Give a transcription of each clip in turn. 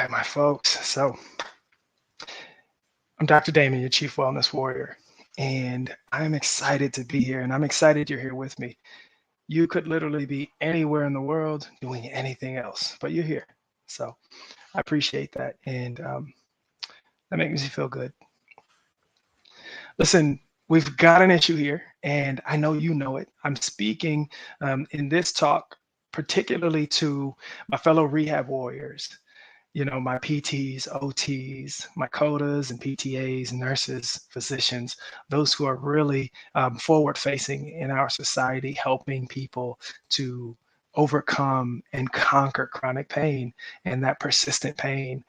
right, my folks. So I'm Dr. Damon, your Chief Wellness Warrior, and I'm excited to be here, and I'm excited you're here with me. You could literally be anywhere in the world doing anything else, but you're here. So I appreciate that, and that makes me feel good. Listen, we've got an issue here, and I know you know it. I'm speaking in this talk particularly to my fellow rehab warriors, my PTs, OTs, my CODAs and PTAs, nurses, physicians, those who are really forward facing in our society, helping people to overcome and conquer chronic pain and that persistent pain.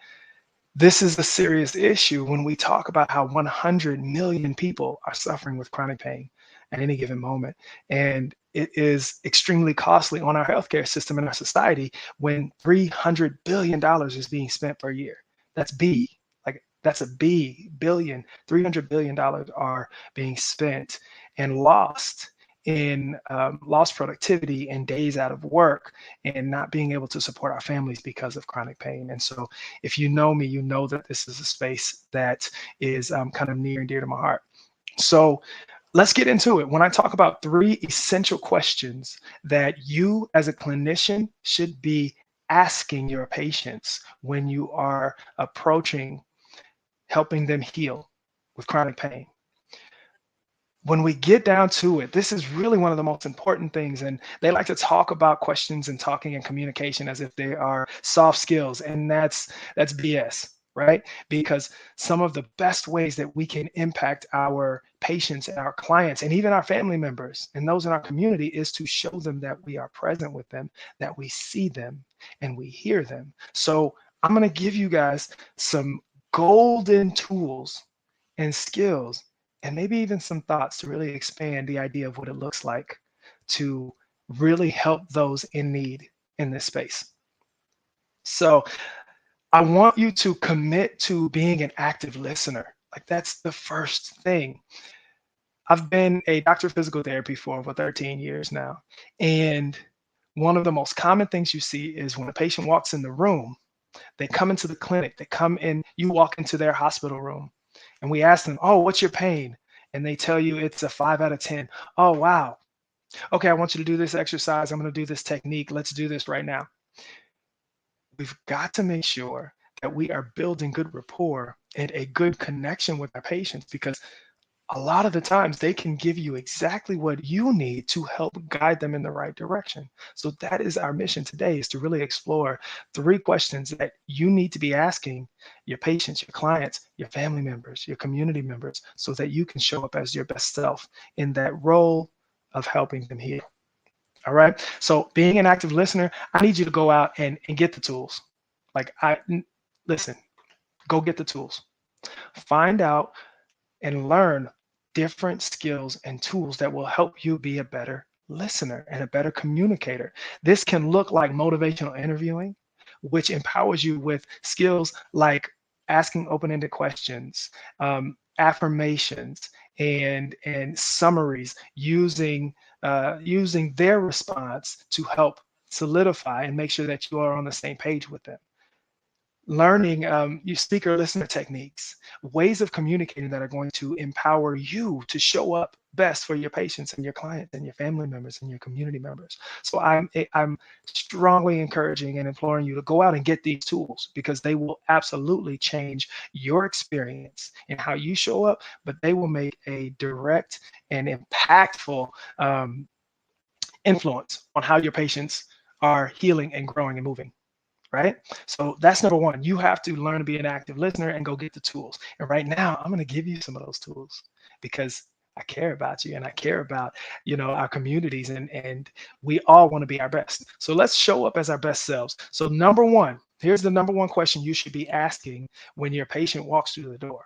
This is a serious issue when we talk about how 100 million people are suffering with chronic pain at any given moment. And it is extremely costly on our healthcare system and our society when $300 billion is being spent per year. That's B, like that's a B, billion, $300 billion are being spent and lost in lost productivity and days out of work and not being able to support our families because of chronic pain. And so if you know me, you know that this is a space that is kind of near and dear to my heart. So let's get into it. When I talk about three essential questions that you as a clinician should be asking your patients when you are approaching helping them heal with chronic pain. When we get down to it, this is really one of the most important things. And they like to talk about questions and talking and communication as if they are soft skills. And that's BS, right? Because some of the best ways that we can impact our patients and our clients and even our family members and those in our community is to show them that we are present with them, that we see them and we hear them. So I'm going to give you guys some golden tools and skills and maybe even some thoughts to really expand the idea of what it looks like to really help those in need in this space. So I want you to commit to being an active listener. Like that's the first thing. I've been a doctor of physical therapy for over 13 years now. And one of the most common things you see is when a patient walks in the room, they come into the clinic, they come in, you walk into their hospital room and we ask them, oh, what's your pain? And they tell you it's a 5 out of 10. Oh, wow. Okay, I want you to do this exercise. I'm going to do this technique. Let's do this right now. We've got to make sure that we are building good rapport and a good connection with our patients because a lot of the times they can give you exactly what you need to help guide them in the right direction. So that is our mission today, is to really explore three questions that you need to be asking your patients, your clients, your family members, your community members, so that you can show up as your best self in that role of helping them heal. All right. So being an active listener, I need you to go out and get the tools. Like listen, go get the tools. Find out and learn different skills and tools that will help you be a better listener and a better communicator. This can look like motivational interviewing, which empowers you with skills like asking open-ended questions, affirmations, and summaries using their response to help solidify and make sure that you are on the same page with them. Learning your speaker listener techniques, ways of communicating that are going to empower you to show up best for your patients and your clients and your family members and your community members. So I'm strongly encouraging and imploring you to go out and get these tools because they will absolutely change your experience and how you show up, but they will make a direct and impactful influence on how your patients are healing and growing and moving, right? So that's number one. You have to learn to be an active listener and go get the tools. And right now, I'm going to give you some of those tools because I care about you and I care about, our communities and we all want to be our best. So let's show up as our best selves. So number one, here's the number one question you should be asking when your patient walks through the door.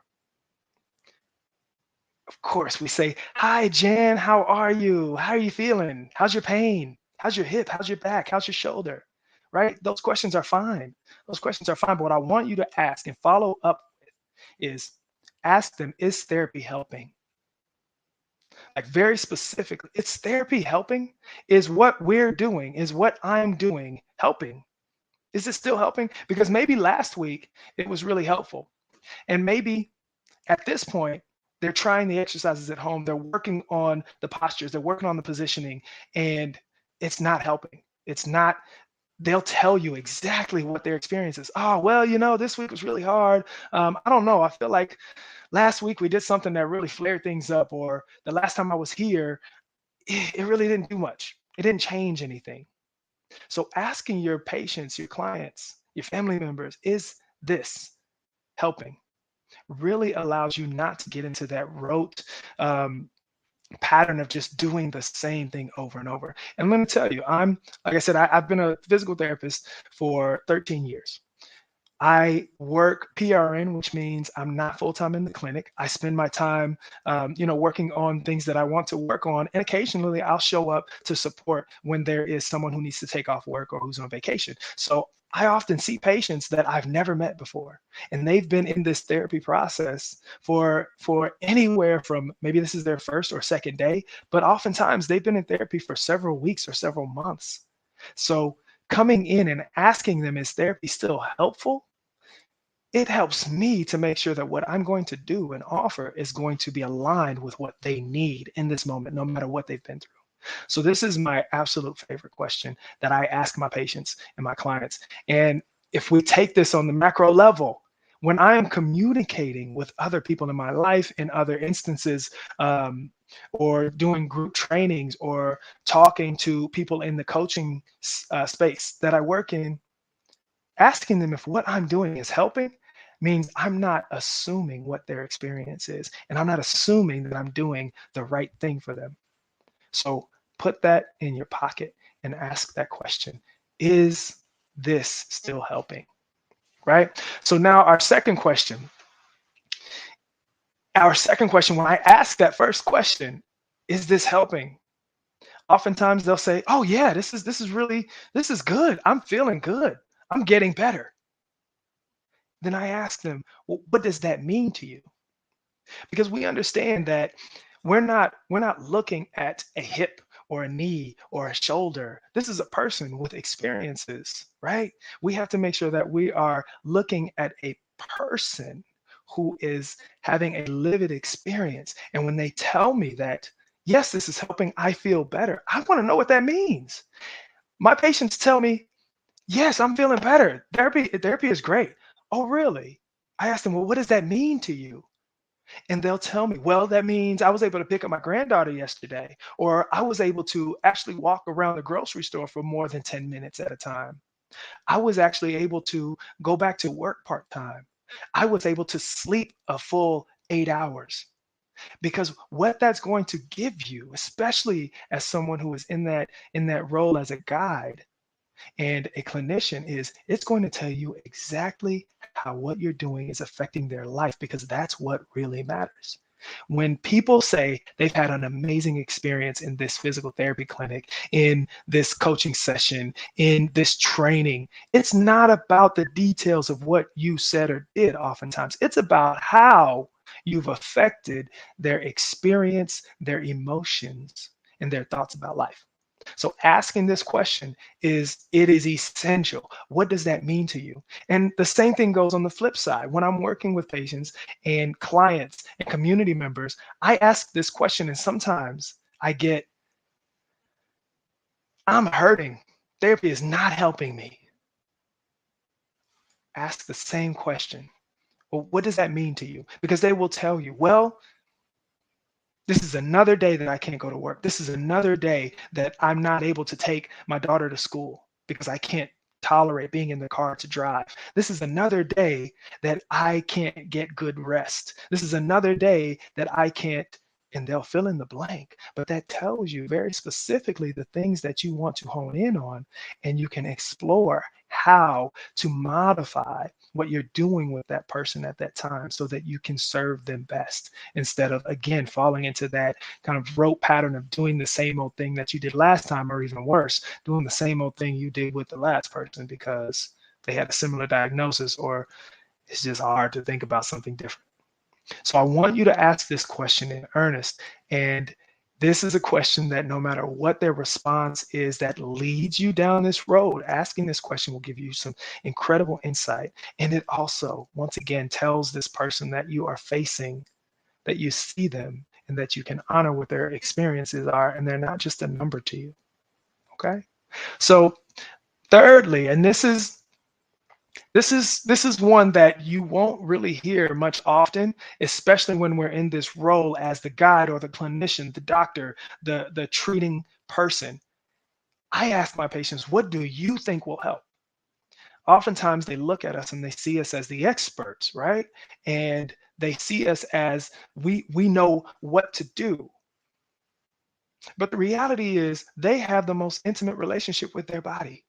Of course, we say, "Hi, Jan, how are you? How are you feeling? How's your pain? How's your hip? How's your back? How's your shoulder?" Right? Those questions are fine. Those questions are fine. But what I want you to ask and follow up with is ask them, is therapy helping? Like very specifically, is therapy helping? Is what we're doing, is what I'm doing helping? Is it still helping? Because maybe last week it was really helpful. And maybe at this point, they're trying the exercises at home. They're working on the postures, they're working on the positioning, and it's not helping. It's not, they'll tell you exactly what their experience is. Oh, well, this week was really hard. I don't know. I feel like last week we did something that really flared things up, or the last time I was here, it really didn't do much. It didn't change anything. So asking your patients, your clients, your family members, is this helping? Really allows you not to get into that rote um, pattern of just doing the same thing over and over. And let me tell you, like I said, I've been a physical therapist for 13 years. I work PRN, which means I'm not full time in the clinic. I spend my time, working on things that I want to work on, and occasionally I'll show up to support when there is someone who needs to take off work or who's on vacation. So I often see patients that I've never met before, and they've been in this therapy process for anywhere from, maybe this is their first or second day, but oftentimes they've been in therapy for several weeks or several months. So coming in and asking them, is therapy still helpful? It helps me to make sure that what I'm going to do and offer is going to be aligned with what they need in this moment, no matter what they've been through. So this is my absolute favorite question that I ask my patients and my clients. And if we take this on the macro level, when I am communicating with other people in my life in other instances, or doing group trainings or talking to people in the coaching space that I work in, asking them if what I'm doing is helping means I'm not assuming what their experience is, and I'm not assuming that I'm doing the right thing for them. So put that in your pocket and ask that question. Is this still helping? Right? So now our second question, when I ask that first question, is this helping? Oftentimes they'll say, oh yeah, this is good. I'm feeling good. I'm getting better. Then I ask them, well, what does that mean to you? Because we understand that we're not looking at a hip or a knee or a shoulder. This is a person with experiences, right? We have to make sure that we are looking at a person who is having a lived experience. And when they tell me that, yes, this is helping, I feel better, I want to know what that means. My patients tell me, yes, I'm feeling better. Therapy is great. Oh, really? I ask them, well, what does that mean to you? And they'll tell me, well, that means I was able to pick up my granddaughter yesterday, or I was able to actually walk around the grocery store for more than 10 minutes at a time. I was actually able to go back to work part time. I was able to sleep a full 8 hours. Because what that's going to give you, especially as someone who is in that role as a guide and a clinician, is it's going to tell you exactly how what you're doing is affecting their life, because that's what really matters. When people say they've had an amazing experience in this physical therapy clinic, in this coaching session, in this training, it's not about the details of what you said or did oftentimes. It's about how you've affected their experience, their emotions, and their thoughts about life. So asking this question is essential. What does that mean to you? And the same thing goes on the flip side. When I'm working with patients and clients and community members, I ask this question, and sometimes I get, I'm hurting. Therapy is not helping me. Ask the same question. Well, what does that mean to you? Because they will tell you, well, this is another day that I can't go to work. This is another day that I'm not able to take my daughter to school because I can't tolerate being in the car to drive. This is another day that I can't get good rest. This is another day that I can't, and they'll fill in the blank. But that tells you very specifically the things that you want to hone in on, and you can explore how to modify what you're doing with that person at that time so that you can serve them best, instead of, again, falling into that kind of rote pattern of doing the same old thing that you did last time, or even worse, doing the same old thing you did with the last person because they had a similar diagnosis, or it's just hard to think about something different. So I want you to ask this question in earnest, and This is a question that no matter what their response is that leads you down this road, asking this question will give you some incredible insight. And it also, once again, tells this person that you are facing that you see them and that you can honor what their experiences are, and they're not just a number to you. Okay. So thirdly, and this is one that you won't really hear much often, especially when we're in this role as the guide or the clinician, the doctor, the treating person. I ask my patients, what do you think will help? Oftentimes they look at us and they see us as the experts, right? And they see us as we know what to do. But the reality is they have the most intimate relationship with their body.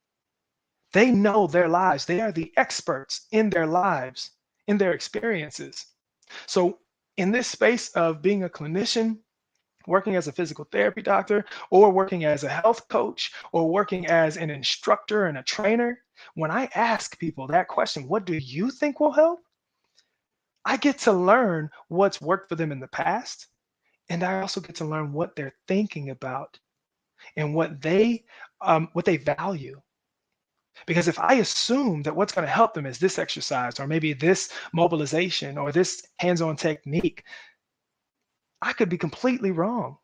They know their lives. They are the experts in their lives, in their experiences. So, in this space of being a clinician, working as a physical therapy doctor, or working as a health coach, or working as an instructor and a trainer, when I ask people that question, what do you think will help? I get to learn what's worked for them in the past. And I also get to learn what they're thinking about and what they value. Because if I assume that what's going to help them is this exercise or maybe this mobilization or this hands-on technique, I could be completely wrong.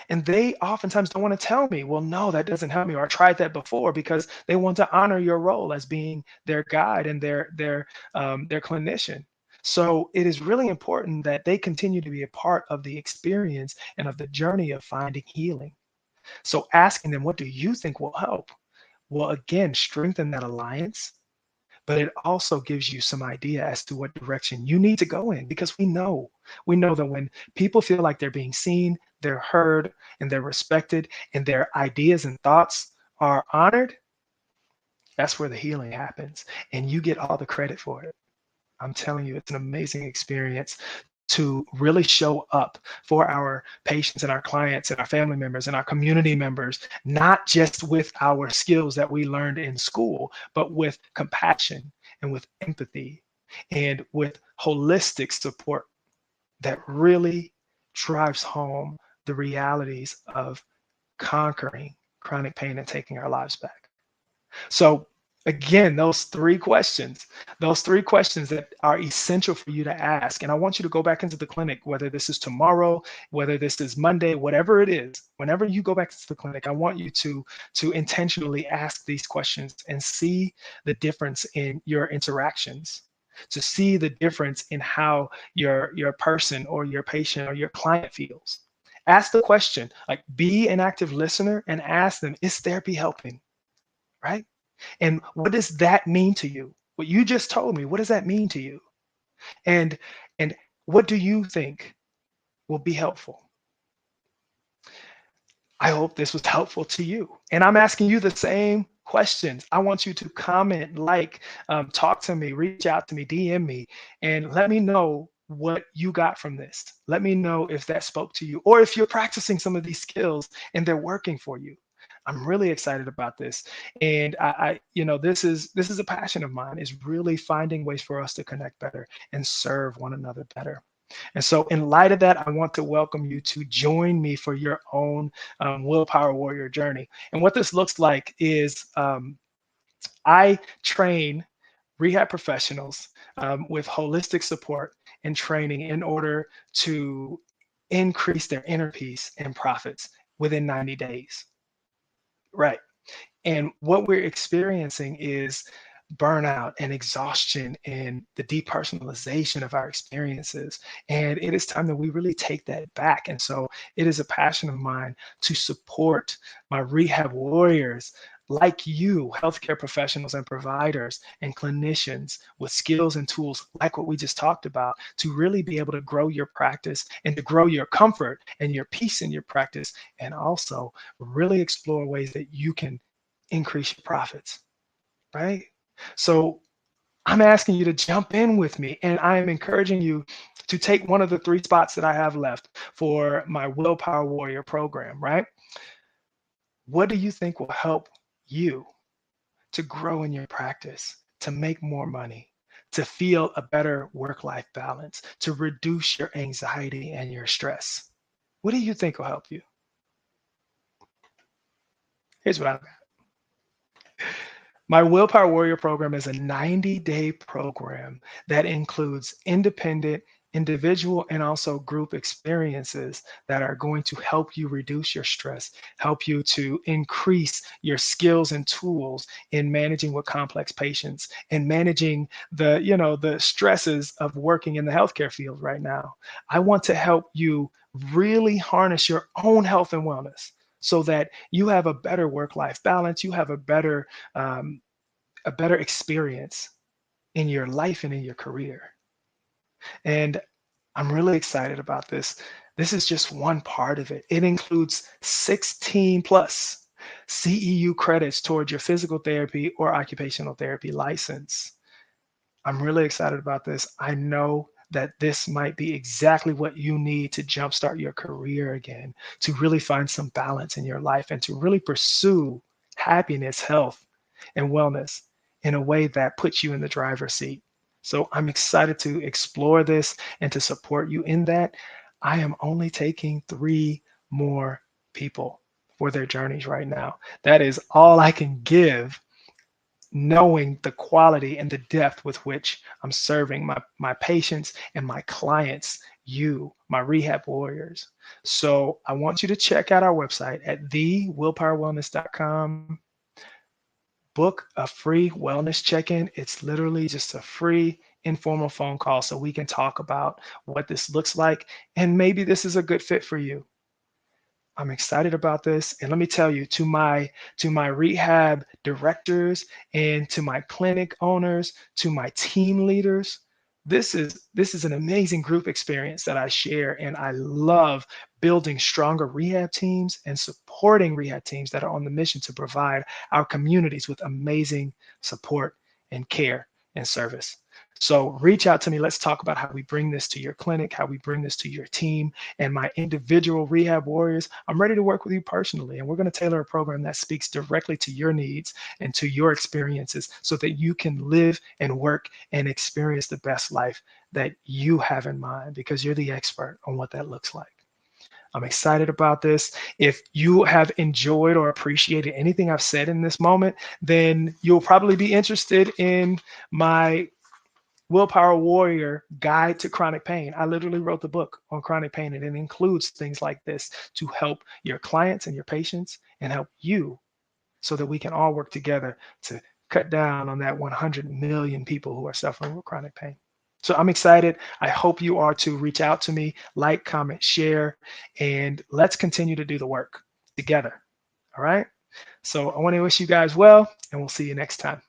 And they oftentimes don't want to tell me, well, no, that doesn't help me, or I tried that before, because they want to honor your role as being their guide and their clinician. So it is really important that they continue to be a part of the experience and of the journey of finding healing. So asking them, what do you think will help? Will again strengthen that alliance, but it also gives you some idea as to what direction you need to go in, because we know that when people feel like they're being seen, they're heard, and they're respected, and their ideas and thoughts are honored, that's where the healing happens, and you get all the credit for it. I'm telling you, it's an amazing experience to really show up for our patients and our clients and our family members and our community members, not just with our skills that we learned in school, but with compassion and with empathy and with holistic support that really drives home the realities of conquering chronic pain and taking our lives back. So again, those three questions that are essential for you to ask. And I want you to go back into the clinic, whether this is tomorrow, whether this is Monday, whatever it is, whenever you go back to the clinic, I want you to intentionally ask these questions and see the difference in your interactions, to see the difference in how your person or your patient or your client feels. Ask the question, like be an active listener and ask them, is therapy helping? Right? And what does that mean to you? What you just told me, what does that mean to you? And and what do you think will be helpful? I hope this was helpful to you. And I'm asking you the same questions. I want you to comment, talk to me, reach out to me, DM me, and let me know what you got from this. Let me know if that spoke to you, or if you're practicing some of these skills and they're working for you. I'm really excited about this, and this is a passion of mine. Is really finding ways for us to connect better and serve one another better. And so, in light of that, I want to welcome you to join me for your own Willpower Warrior journey. And what this looks like is I train rehab professionals with holistic support and training in order to increase their inner peace and profits within 90 days. Right. And what we're experiencing is burnout and exhaustion and the depersonalization of our experiences. And it is time that we really take that back. And so it is a passion of mine to support my rehab warriors like you, healthcare professionals and providers and clinicians with skills and tools like what we just talked about, to really be able to grow your practice and to grow your comfort and your peace in your practice, and also really explore ways that you can increase your profits, right? So I'm asking you to jump in with me, and I am encouraging you to take one of the 3 spots that I have left for my Willpower Warrior program, right? What do you think will help you to grow in your practice, to make more money, to feel a better work life balance, to reduce your anxiety and your stress? What do you think will help you? Here's what I've got. My Willpower Warrior program is a 90-day program that includes independent, individual, and also group experiences that are going to help you reduce your stress, help you to increase your skills and tools in managing with complex patients and managing the stresses of working in the healthcare field right now. I want to help you really harness your own health and wellness so that you have a better work-life balance, you have um, a better experience in your life and in your career. And I'm really excited about this. This is just one part of it. It includes 16 plus CEU credits towards your physical therapy or occupational therapy license. I'm really excited about this. I know that this might be exactly what you need to jumpstart your career again, to really find some balance in your life and to really pursue happiness, health, and wellness in a way that puts you in the driver's seat. So I'm excited to explore this and to support you in that. I am only taking 3 more people for their journeys right now. That is all I can give, knowing the quality and the depth with which I'm serving my patients and my clients, you, my rehab warriors. So I want you to check out our website at thewillpowerwellness.com. Book a free wellness check-in. It's literally just a free informal phone call so we can talk about what this looks like and maybe this is a good fit for you. I'm excited about this. And let me tell you, to my rehab directors and to my clinic owners, to my team leaders, this is an amazing group experience that I share. And I love building stronger rehab teams and supporting rehab teams that are on the mission to provide our communities with amazing support and care and service. So reach out to me. Let's talk about how we bring this to your clinic, how we bring this to your team, and my individual rehab warriors. I'm ready to work with you personally, and we're going to tailor a program that speaks directly to your needs and to your experiences so that you can live and work and experience the best life that you have in mind because you're the expert on what that looks like. I'm excited about this. If you have enjoyed or appreciated anything I've said in this moment, then you'll probably be interested in my Willpower Warrior Guide to Chronic Pain. I literally wrote the book on chronic pain, and it includes things like this to help your clients and your patients and help you so that we can all work together to cut down on that 100 million people who are suffering with chronic pain. So I'm excited. I hope you are to reach out to me, like, comment, share, and let's continue to do the work together. All right. So I want to wish you guys well, and we'll see you next time.